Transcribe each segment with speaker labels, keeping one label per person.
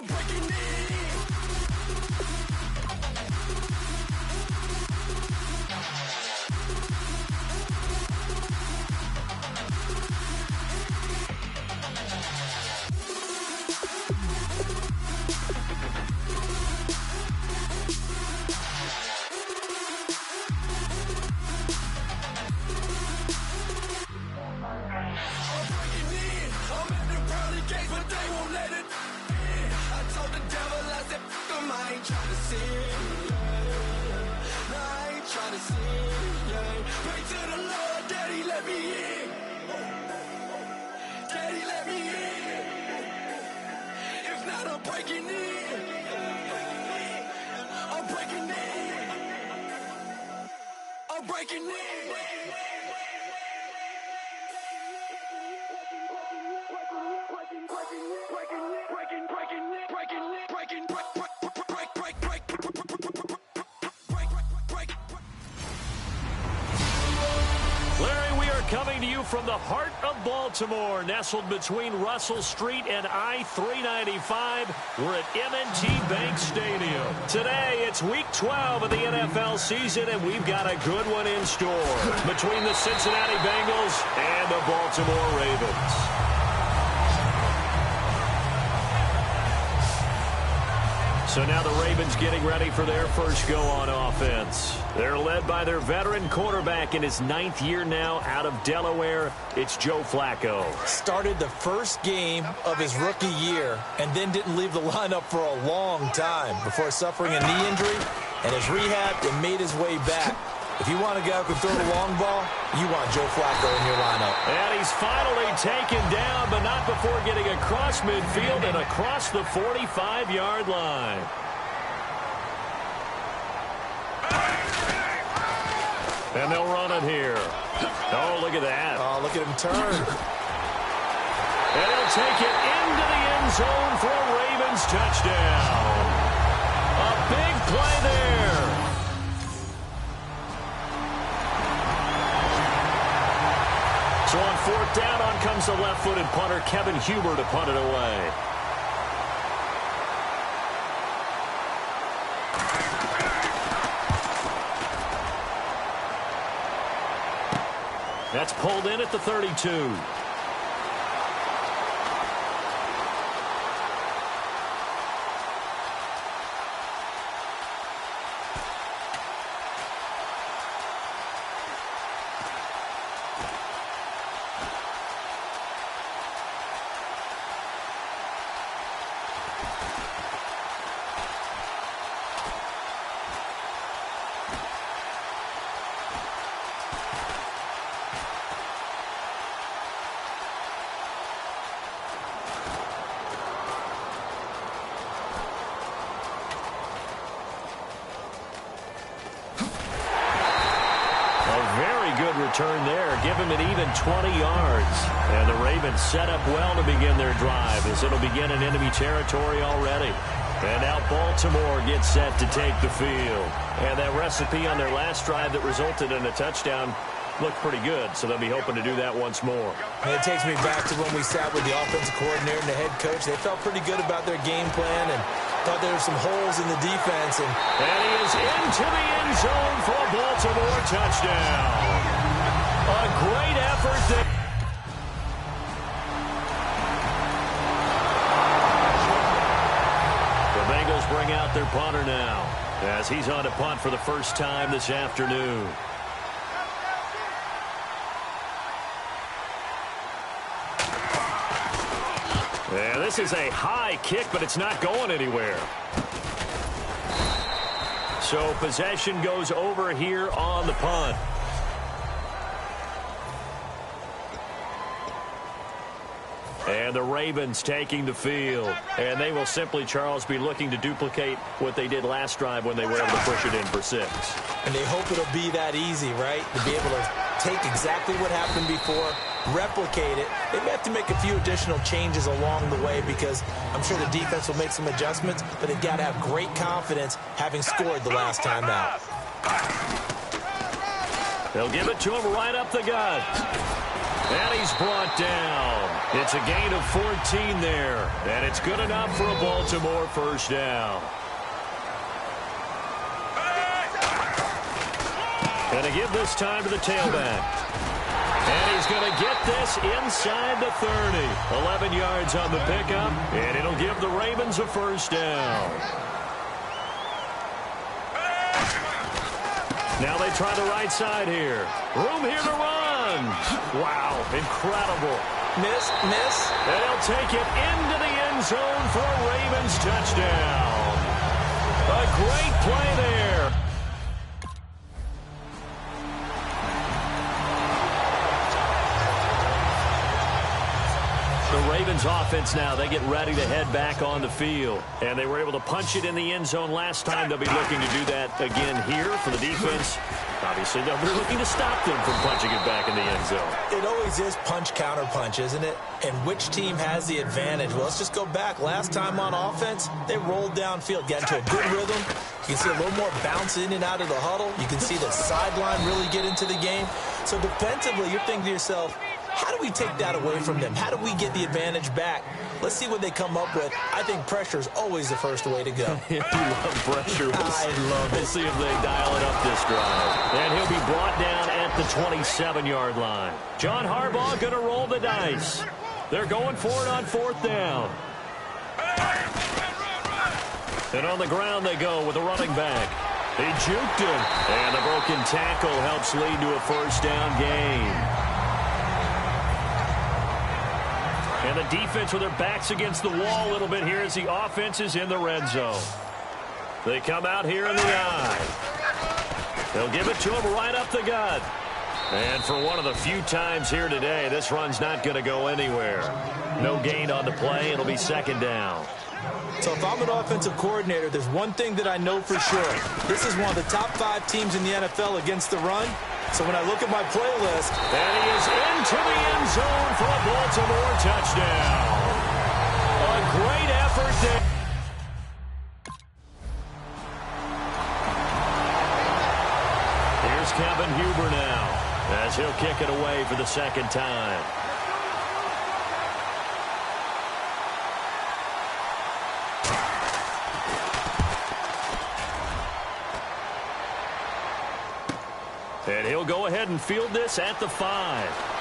Speaker 1: I'm breaking in.
Speaker 2: Coming to you from the heart of Baltimore, nestled between Russell Street and I-395, we're at M&T Bank Stadium. Today, it's Week 12 of the NFL season, and we've got a good one in store between the Cincinnati Bengals and the Baltimore Ravens. So now the Ravens getting ready for their first go on offense. They're led by their veteran quarterback in his 9th year now out of Delaware. It's Joe Flacco.
Speaker 3: Started the first game of his rookie year and then didn't leave the lineup for a long time before suffering a knee injury and his rehab and made his way back. If you want a guy who can throw the long ball, you want Joe Flacco in your lineup.
Speaker 2: And he's finally taken down, but not before getting across midfield and across the 45-yard line. And they'll run it here. Oh, look at that.
Speaker 3: Oh, look at him turn.
Speaker 2: And he'll take it into the end zone for a Ravens touchdown. A big play there. So on 4th down, on comes the left-footed punter, Kevin Huber, to punt it away. That's pulled in at the 32. Return there, give him an even 20 yards. And the Ravens set up well to begin their drive as it'll begin in enemy territory already. And now Baltimore gets set to take the field. And that recipe on their last drive that resulted in a touchdown looked pretty good, so they'll be hoping to do that once more.
Speaker 3: And it takes me back to when we sat with the offensive coordinator and the head coach. They felt pretty good about their game plan and thought there were some holes in the defense. And
Speaker 2: he is into the end zone for a Baltimore touchdown. A great effort there. The Bengals bring out their punter now as he's on to punt for the first time this afternoon. Yeah, this is a high kick, but it's not going anywhere. So possession goes over here on the punt. And the Ravens taking the field. And they will simply, Charles, be looking to duplicate what they did last drive when they were able to push it in for 6.
Speaker 3: And they hope it'll be that easy, right? To be able to take exactly what happened before, replicate it. They may have to make a few additional changes along the way because I'm sure the defense will make some adjustments, but they've got to have great confidence having scored the last time out.
Speaker 2: They'll give it to him right up the gut. And he's brought down. It's a gain of 14 there. And it's good enough for a Baltimore first down. And to give this time to the tailback. And he's going to get this inside the 30. 11 yards on the pickup. And it'll give the Ravens a first down. Now they try the right side here. Room here to run. Wow, incredible.
Speaker 3: Miss.
Speaker 2: And he'll take it into the end zone for a Ravens touchdown. A great play there. The Ravens offense now, they get ready to head back on the field. And they were able to punch it in the end zone last time. They'll be looking to do that again here for the defense. Obviously, they'll be looking to stop them from punching it back in the end zone. It
Speaker 3: always is punch-counter-punch, isn't it? And which team has the advantage? Well, let's just go back. Last time on offense, they rolled downfield, got into a good rhythm. You can see a little more bounce in and out of the huddle. You can see the sideline really get into the game. So defensively, you're thinking to yourself, how do we take that away from them? How do we get the advantage back? Let's see what they come up with. I think pressure is always the first way to go.
Speaker 2: You love pressure.
Speaker 3: I love it.
Speaker 2: We'll see if they dial it up this drive. And he'll be brought down at the 27-yard line. John Harbaugh going to roll the dice. They're going for it on fourth down. And on the ground they go with a running back. He juked him. And the broken tackle helps lead to a first down gain. And the defense with their backs against the wall a little bit here as the offense is in the red zone. They come out here in the eye. They'll give it to him right up the gut. And for one of the few times here today, this run's not going to go anywhere. No gain on the play. It'll be second down.
Speaker 3: So if I'm an offensive coordinator, there's one thing that I know for sure. This is one of the top 5 teams in the NFL against the run. So when I look at my playlist,
Speaker 2: and he is into the end zone for a Baltimore touchdown. A great effort there. Here's Kevin Huber now as he'll kick it away for the second time. And he'll go ahead and field this at the 5.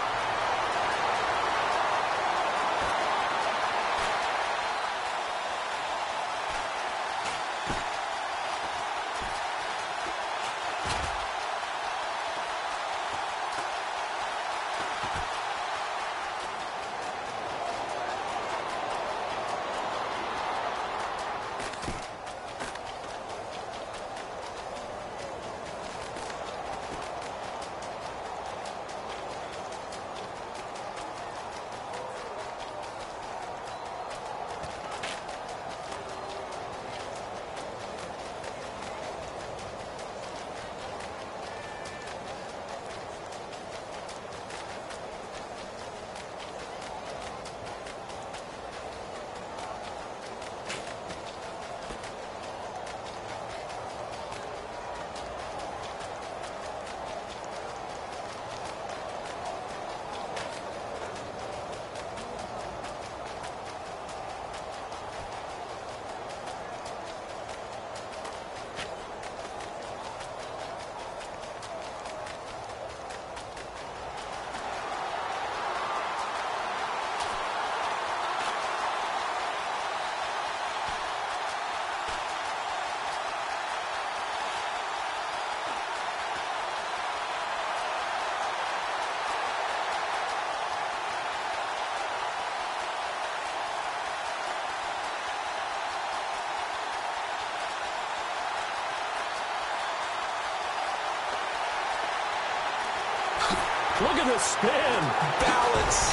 Speaker 2: Look at the spin.
Speaker 3: Balance.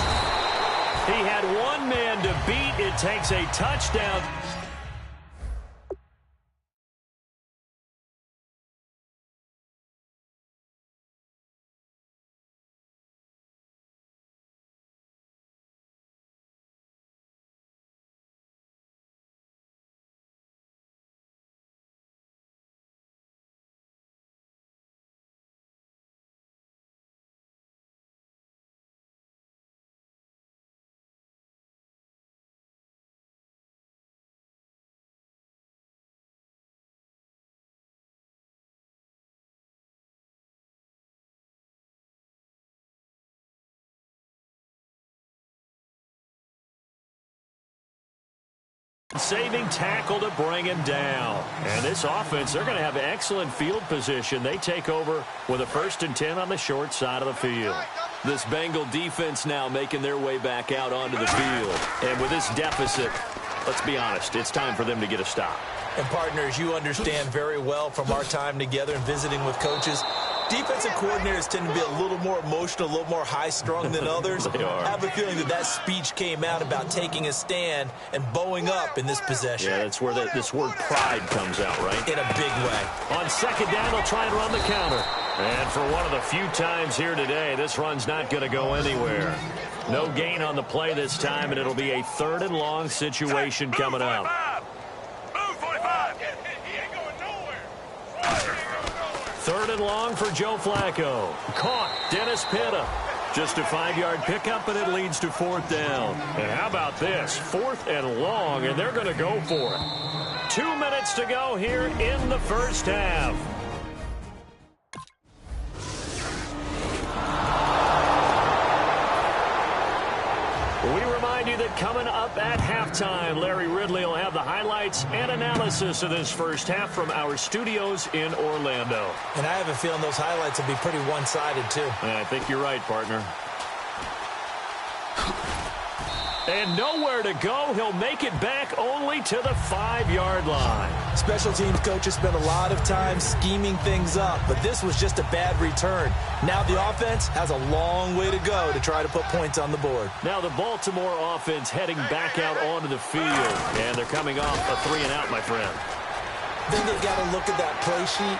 Speaker 2: He had one man to beat. It takes a touchdown. Saving tackle to bring him down. And this offense, they're going to have excellent field position. They take over with a 1st and 10 on the short side of the field. This Bengal defense now making their way back out onto the field. And with this deficit, let's be honest, it's time for them to get a stop.
Speaker 3: And partners, you understand very well from our time together and visiting with coaches, defensive coordinators tend to be a little more emotional, a little more high-strung than others.
Speaker 2: They are.
Speaker 3: I have a feeling that speech came out about taking a stand and bowing up in this possession.
Speaker 2: Yeah, that's where this word pride comes out, right?
Speaker 3: In a big way.
Speaker 2: On 2nd down, they'll try and run the counter. And for one of the few times here today, this run's not going to go anywhere. No gain on the play this time, and it'll be a 3rd and long situation coming up. 3rd and long for Joe Flacco. Caught. Dennis Pitta. Just a 5-yard pickup, and it leads to 4th down. And how about this? 4th and long, and they're going to go for it. 2 minutes to go here in the first half. We remind you that coming up at halftime, Larry Ridley will have the highlights and analysis of this first half from our studios in Orlando.
Speaker 3: And I have a feeling those highlights will be pretty one-sided, too.
Speaker 2: I think you're right, partner. And nowhere to go. He'll make it back only to the 5-yard line.
Speaker 3: Special teams coaches spend a lot of time scheming things up, but this was just a bad return. Now the offense has a long way to go to try to put points on the board.
Speaker 2: Now the Baltimore offense heading back out onto the field, and they're coming off a 3-and-out, my friend.
Speaker 3: I think they've got to look at that play sheet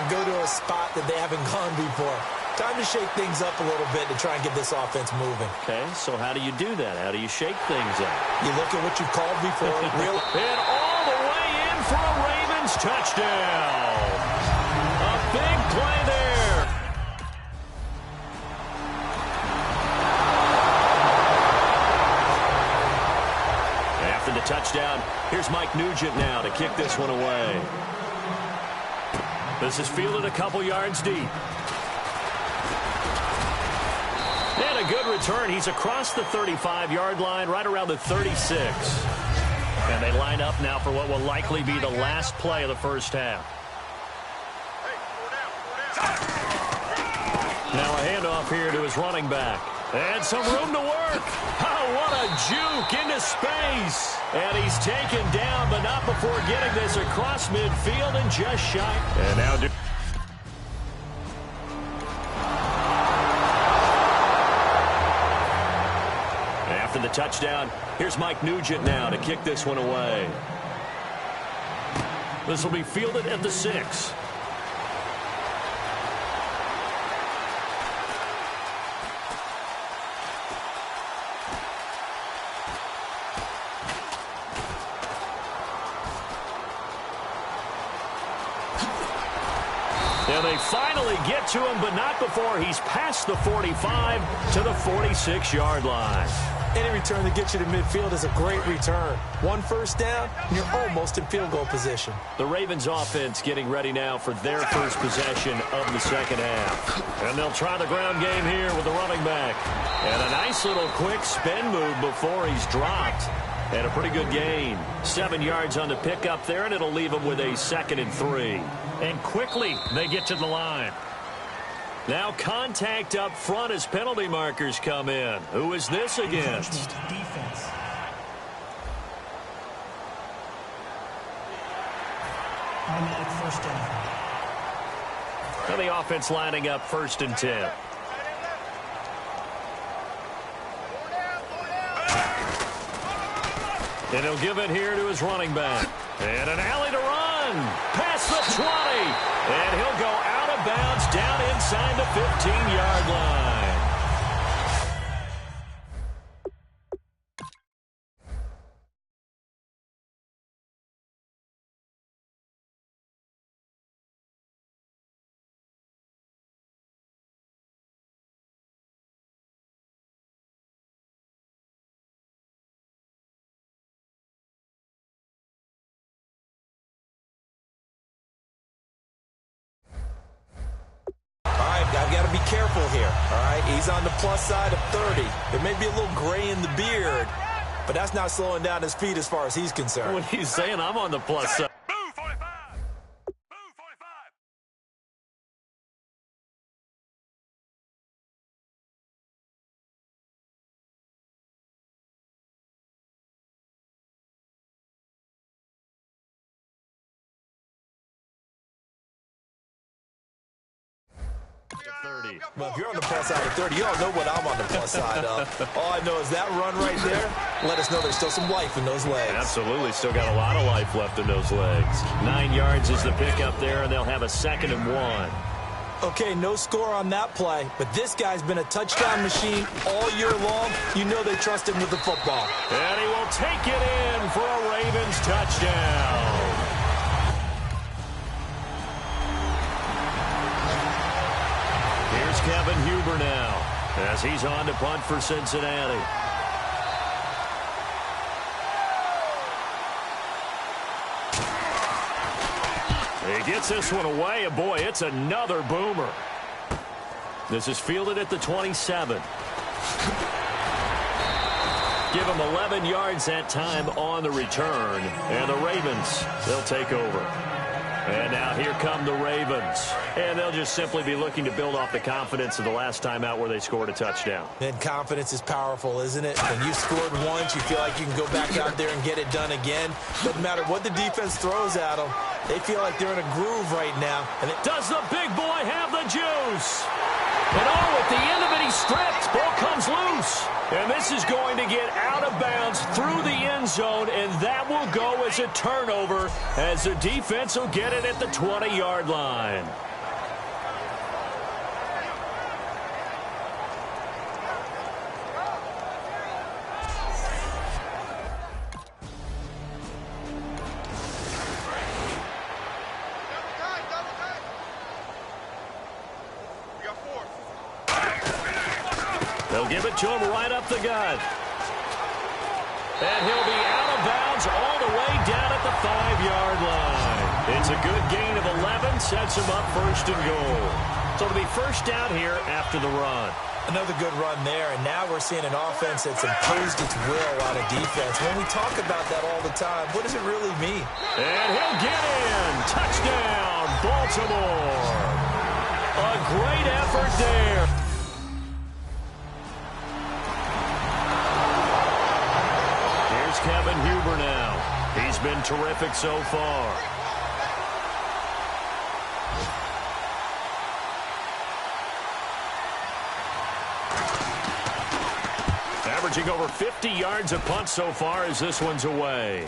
Speaker 3: and go to a spot that they haven't gone before. Time to shake things up a little bit to try and get this offense moving.
Speaker 2: Okay, so how do you do that? How do you shake things up?
Speaker 3: You look at what you've called before.
Speaker 2: And all the way in for a Ravens touchdown. A big play there. After the touchdown, here's Mike Nugent now to kick this one away. This is fielded a couple yards deep. And a good return. He's across the 35-yard line, right around the 36. And they line up now for what will likely be the last play of the first half. Now a handoff here to his running back. And some room to work. Oh, what a juke into space. And he's taken down, but not before getting this across midfield and just shy. And now after the touchdown, here's Mike Nugent now to kick this one away. This will be fielded at the 6. And they finally get to him, but not before he's past the 45 to the 46-yard line.
Speaker 3: Any return that gets you to midfield is a great return. 1 first down, and you're almost in field goal position.
Speaker 2: The Ravens offense getting ready now for their first possession of the second half. And they'll try the ground game here with the running back. And a nice little quick spin move before he's dropped. And a pretty good gain. 7 yards on the pickup there, and it'll leave him with a 2nd and 3. And quickly they get to the line. Now contact up front as penalty markers come in. Who is this against?
Speaker 1: Defense. Automatic first down.
Speaker 2: And the offense lining up 1st and 10. And he'll give it here to his running back. And an alley to run. Past the 20. And he'll go out of bounds down inside the 15-yard line.
Speaker 3: I've got to be careful here, all right? He's on the plus side of 30. There may be a little gray in the beard, but that's not slowing down his feet as far as he's concerned.
Speaker 2: What he's saying, I'm on the plus side.
Speaker 3: Well, if you're on the plus side of 30, you don't know what I'm on the plus side of. All I know is that run right there let us know there's still some life in those legs.
Speaker 2: Absolutely. Still got a lot of life left in those legs. 9 yards is the pickup there, and they'll have a 2nd and 1.
Speaker 3: Okay, no score on that play, but this guy's been a touchdown machine all year long. You know they trust him with the football.
Speaker 2: And he will take it in for a Ravens touchdown. Here's Kevin Huber now as he's on to punt for Cincinnati. He gets this one away, and boy, it's another boomer. This is fielded at the 27. Give him 11 yards that time on the return, and the Ravens, they'll take over. And now here come the Ravens. And they'll just simply be looking to build off the confidence of the last time out where they scored a touchdown.
Speaker 3: And confidence is powerful, isn't it? When you scored once, you feel like you can go back out there and get it done again. Doesn't matter what the defense throws at them. They feel like they're in a groove right now. And
Speaker 2: does the big boy have the juice? And oh, at the end of it, he stripped. Ball comes loose. And this is going to get out of bounds through the end zone, and that will go as a turnover as the defense will get it at the 20-yard line. They'll give it to him right up the gut. And he'll be out of bounds all the way down at the 5-yard line. It's a good gain of 11, sets him up 1st and goal. So it'll be 1st down here after the run.
Speaker 3: Another good run there, and now we're seeing an offense that's imposed its will on a defense. When we talk about that all the time, what does it really mean?
Speaker 2: And he'll get in. Touchdown, Baltimore. A great effort there. Kevin Huber now. He's been terrific so far. Averaging over 50 yards a punt so far as this one's away.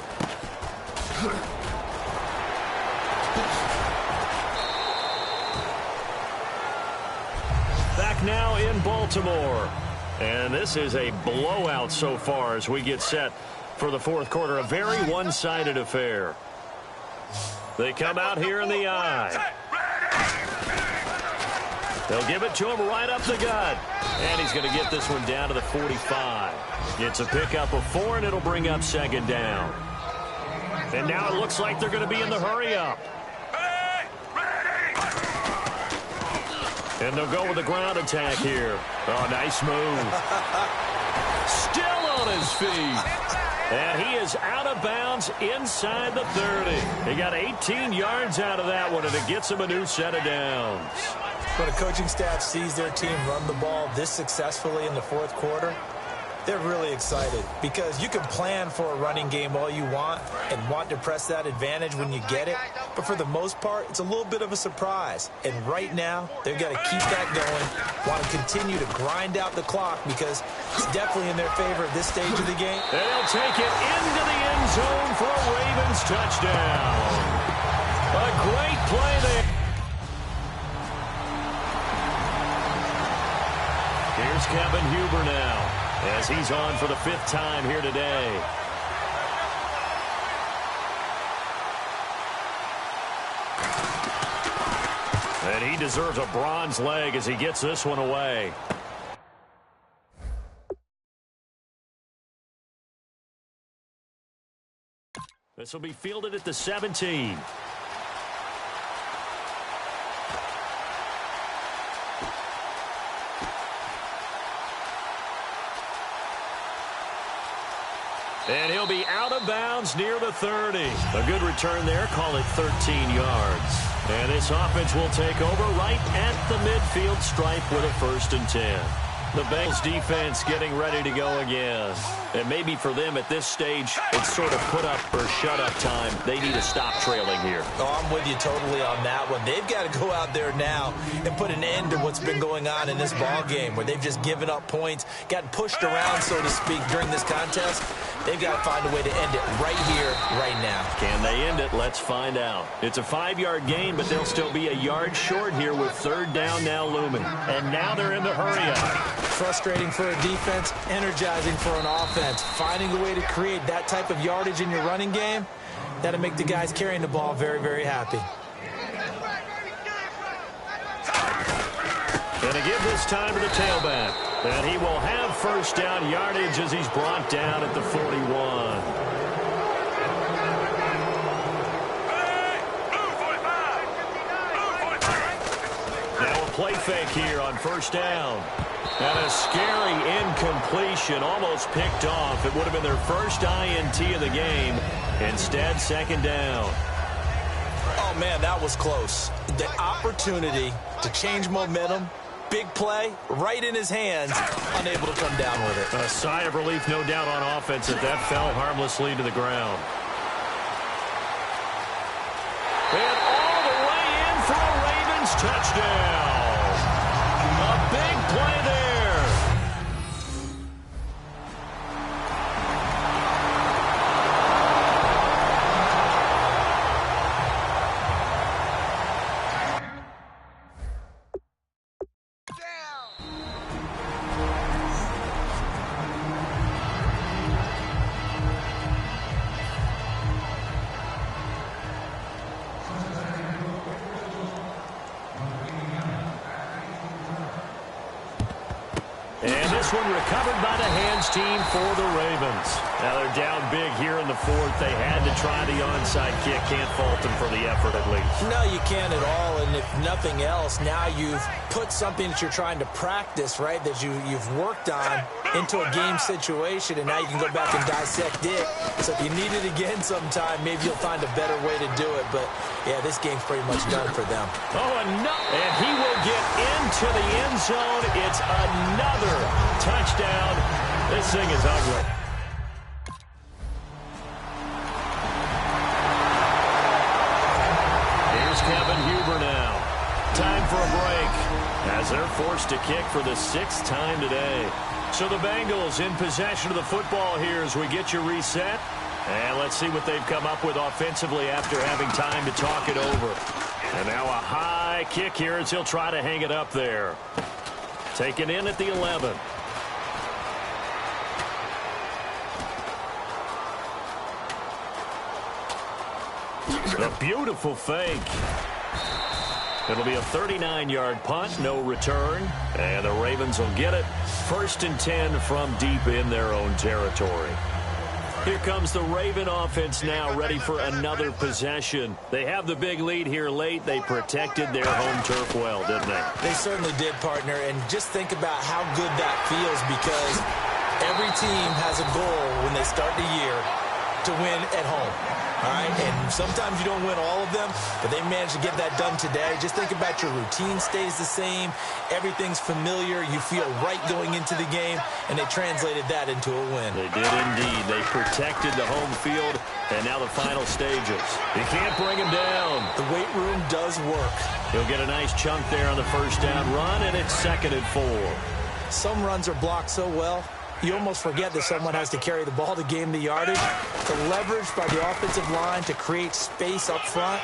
Speaker 2: Back now in Baltimore. And this is a blowout so far as we get set for the 4th quarter. A very one-sided affair. They come out here in the eye. They'll give it to him right up the gut. And he's going to get this one down to the 45. It's a pickup of 4, and it'll bring up 2nd down. And now it looks like they're going to be in the hurry-up. And they'll go with the ground attack here. Oh, nice move. Still on his feet. And he is out of bounds inside the 30. He got 18 yards out of that one, and it gets him a new set of downs.
Speaker 3: When a coaching staff sees their team run the ball this successfully in the 4th quarter, they're really excited because you can plan for a running game all you want and want to press that advantage when you get it. But for the most part, it's a little bit of a surprise. And right now, they've got to keep that going, want to continue to grind out the clock because it's definitely in their favor at this stage of the game.
Speaker 2: And they'll take it into the end zone for a Ravens touchdown. A great play there. Here's Kevin Huber now as he's on for the 5th time here today. And he deserves a bronze leg as he gets this one away. This will be fielded at the 17. And he'll be out of bounds near the 30. A good return there. Call it 13 yards. And this offense will take over right at the midfield stripe with a 1st and 10. The Bengals defense getting ready to go again. And maybe for them at this stage, it's sort of put up or shut up time. They need to stop trailing here.
Speaker 3: Oh, I'm with you totally on that one. They've got to go out there now and put an end to what's been going on in this ball game where they've just given up points, gotten pushed around, so to speak, during this contest. They've got to find a way to end it right here, right now.
Speaker 2: Can they end it? Let's find out. It's a 5-yard gain, but they'll still be a yard short here with 3rd down now looming. And now they're in the hurry-up.
Speaker 3: Frustrating for a defense, energizing for an offense. Finding a way to create that type of yardage in your running game, that'll make the guys carrying the ball very, very happy.
Speaker 2: Going to give this time to the tailback. And he will have 1st down yardage as he's brought down at the 41. Now a play fake here on 1st down. And a scary incompletion, almost picked off. It would have been their first INT of the game. Instead, 2nd down.
Speaker 3: Oh, man, that was close. The opportunity to change momentum, big play, right in his hands, unable to come down with it.
Speaker 2: A sigh of relief, no doubt, on offense if that fell harmlessly to the ground. And all the way in for a Ravens touchdown. A big play there. And this one recovered by the hands team for the Ravens. Now they're down big here in the 4th. They had to try the onside kick. Can't fault them for the effort at least.
Speaker 3: No, you can't at all. And if nothing else, now you've put something that you're trying to practice, right, that you've worked on into a game situation, and now you can go back and dissect it. So if you need it again sometime, maybe you'll find a better way to do it. But, yeah, this game's pretty much done for them.
Speaker 2: Oh, and he will get into the end zone. It's another touchdown. This thing is ugly. Here's Kevin Huber now. Time for a break as they're forced to kick for the 6th time today. So the Bengals in possession of the football here as we get you reset. And let's see what they've come up with offensively after having time to talk it over. And now a high kick here as he'll try to hang it up there. Taken in at the 11. A beautiful fake. It'll be a 39-yard punt, no return. And the Ravens will get it. 1st and 10 from deep in their own territory. Here comes the Raven offense now, ready for another possession. They have the big lead here late. They protected their home turf well, didn't they?
Speaker 3: They certainly did, partner. And just think about how good that feels, because every team has a goal when they start the year to win at home. All right, and sometimes you don't win all of them, but they managed to get that done today. Just think about your routine stays the same. Everything's familiar. You feel right going into the game, and they translated that into a win.
Speaker 2: They did indeed. They protected the home field, and now the final stages. You can't bring him down.
Speaker 3: The weight room does work.
Speaker 2: He'll get a nice chunk there on the 1st down run, and it's 2nd and 4.
Speaker 3: Some runs are blocked so well, you almost forget that someone has to carry the ball to gain the yardage. The leverage by the offensive line to create space up front,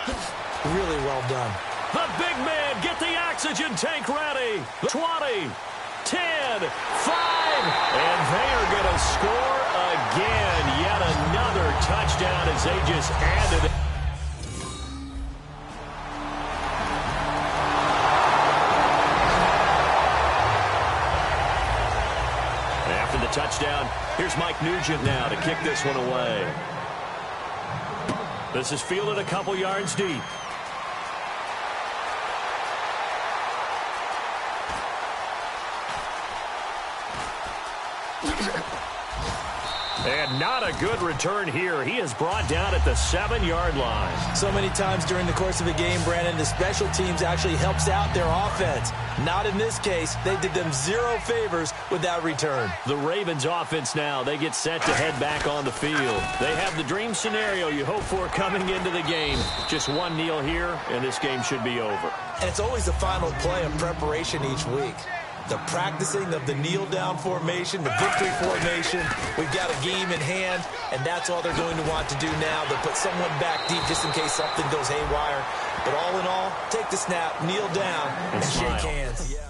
Speaker 3: really well done.
Speaker 2: The big man, get the oxygen tank ready. 20, 10, 5, and they are going to score again. Yet another touchdown as they just added it. Touchdown. Here's Mike Nugent now to kick this one away. This is fielded a couple yards deep. And not a good return here. He is brought down at the 7-yard line.
Speaker 3: So many times during the course of a game, Brandon, the special teams actually helps out their offense. Not in this case. They did them zero favors with that return.
Speaker 2: The Ravens offense now, they get set to head back on the field. They have the dream scenario you hope for coming into the game. Just one kneel here, and this game should be over.
Speaker 3: And it's always the final play of preparation each week. The practicing of the kneel-down formation, the victory formation. We've got a game in hand, and that's all they're going to want to do now. They'll put someone back deep just in case something goes haywire. But all in all, take the snap, kneel down, and shake hands. Yeah.